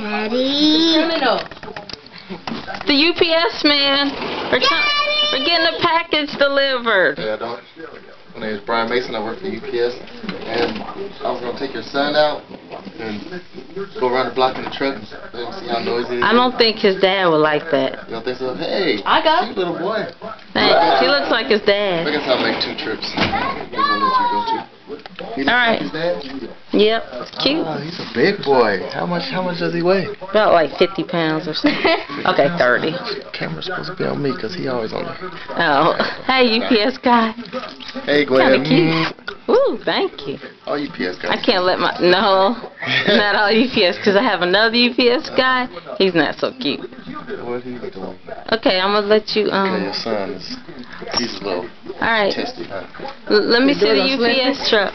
Daddy. Criminal. The UPS man. We're getting a package delivered. Yeah, don't. My name is Brian Mason. I work for UPS, and I was gonna take your son out and go around the block in the truck and see how noisy it is. I don't think his dad would like that. You don't think so? Hey, I got cute little boy. Thanks. He looks like his I dad. guess I'll make 2 trips. We're gonna let you go too. He looks Alright. like his dad? Yep, it's cute. Oh, he's a big boy. How much does he weigh? About like 50 pounds or something. Okay, 30. The camera's supposed to be on me because he always on there. Oh, hey UPS guy. Hey, go Kinda ahead. cute. Ooh, thank you. All UPS guys. I can't let my, no, not all UPS, because I have another UPS guy. He's not so cute. What is he doing? Okay, I'm going to let you, Okay, your son is, he's a little alright. testy, huh? Let me see the UPS truck.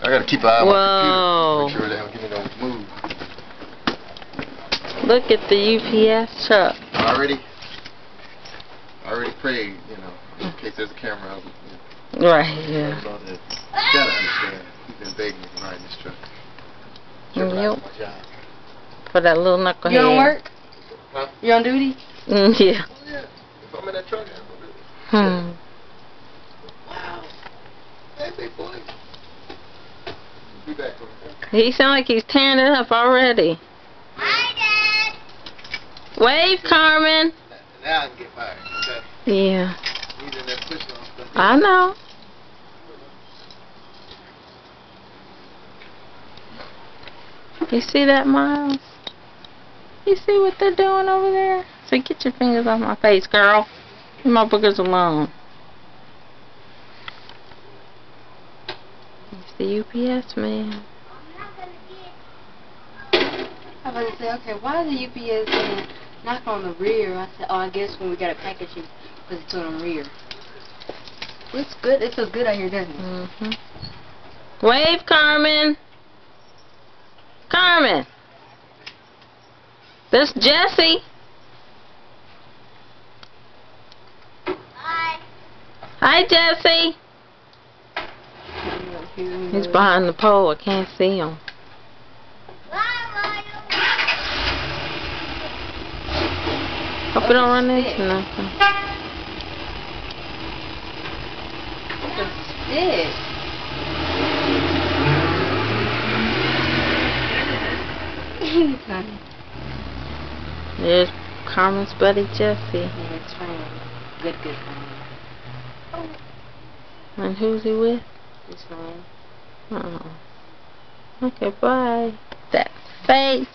I gotta keep an eye on Whoa. my computer. Make sure they don't give me no move. Look at the UPS truck. I already prayed, you know, in case there's a camera out. Right, yeah. You gotta understand. He's been begging me to ride in this truck. Yep. For that little knucklehead. You don't work? Huh? You on duty? Yeah. Oh, yeah. If I'm in that truck, Hmm. wow. Hey, big boy. Be back. He sounds like he's tearing it up already. Hi, Dad. Wave, Carmen. Now I can get fired. Okay. Yeah. He's in there pushing on stuff. I know. You see that, Miles? You see what they're doing over there? So get your fingers off my face, girl. Leave my boogers alone. It's the UPS man. I was about to say, okay, why is the UPS man knock on the rear? I said, oh, I guess when we got a package, you put it on the rear. Looks good. It feels good out here, doesn't it? Mm-hmm. Wave, Carmen. Carmen. This Jesse. Hi. Hi, Jesse. He's behind the pole. I can't see him. Bye, Hope we don't run into nothing. Stick. There's Carmen's buddy Jesse. Yeah, it's fine. Good friend. And who's he with? It's fine. Oh. Okay, bye. That face.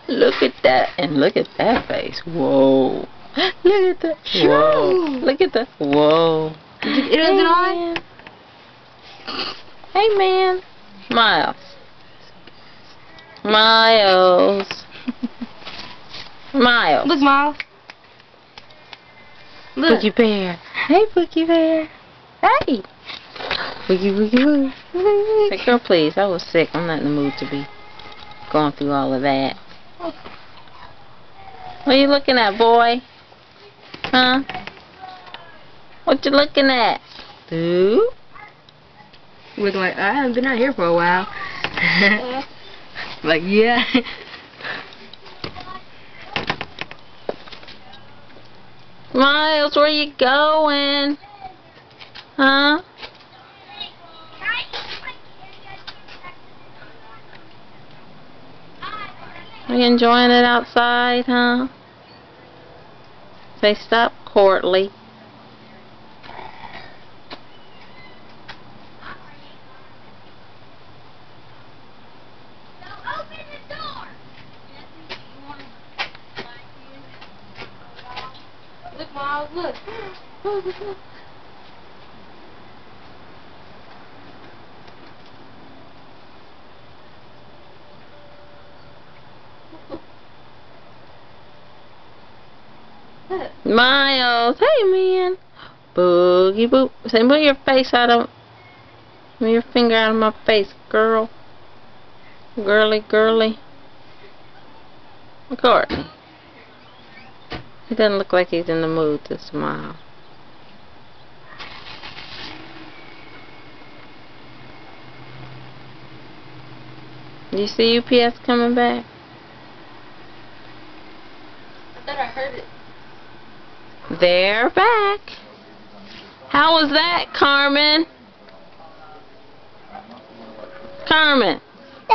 Look at that. And look at that face. Whoa. Look at that. Whoa. Look at that. Whoa. Is it on? Hey, man. Miles. Miles. Miles. Look, Miles. Look. Boogie Bear. Hey, Boogie Bear. Hey. Boogie, boogie, boogie. Say, girl, please. I was sick. I'm not in the mood to be going through all of that. What are you looking at, boy? Huh? What you looking at? Ooh. Looking like, I haven't been out here for a while. Like, yeah. Miles, where you going? Huh? Are you enjoying it outside, huh? Say stop, Courtly. Look, Miles, look. Miles, hey man. Boogie boop. Say, move your face out of, move your finger out of my face, girl. Girly, girly. Courtney. He doesn't look like he's in the mood to smile. You see UPS coming back? They're back. How was that, Carmen? Carmen. He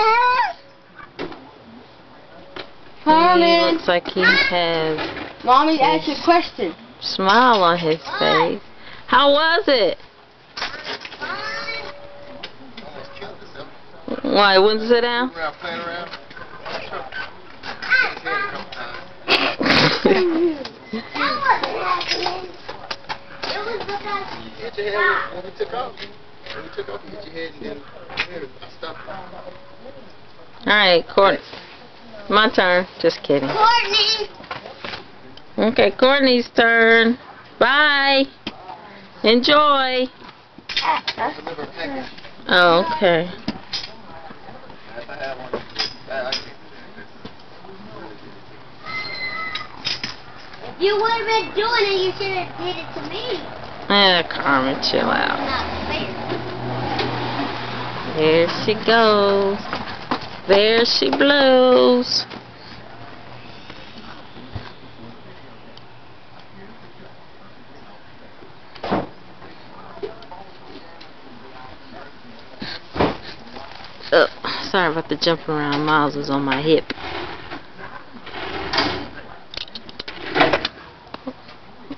Carmen. looks like he has Mommy asked you a question. a smile on his face. How was it? Why, wouldn't sit down? Playing around. You hit your head when we took off. When we took off, you hit your head and then I stopped. Alright, Courtney. My turn. Just kidding. Courtney. Okay, Courtney's turn. Bye. Enjoy. Deliver a package. Oh, okay. If I had one, If you would have been doing it, you should have did it to me. Carmen, chill out. Not fair. There she goes. There she blows. Oh, sorry about the jump around. Miles was on my hip.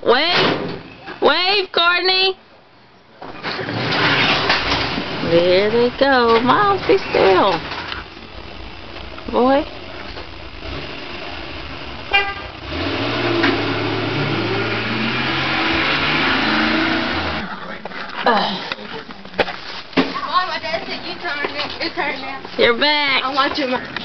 Wave! Wave, Courtney! There they go. Miles, be still. Boy. Mom, my dad said you turn now. You're back. I want you.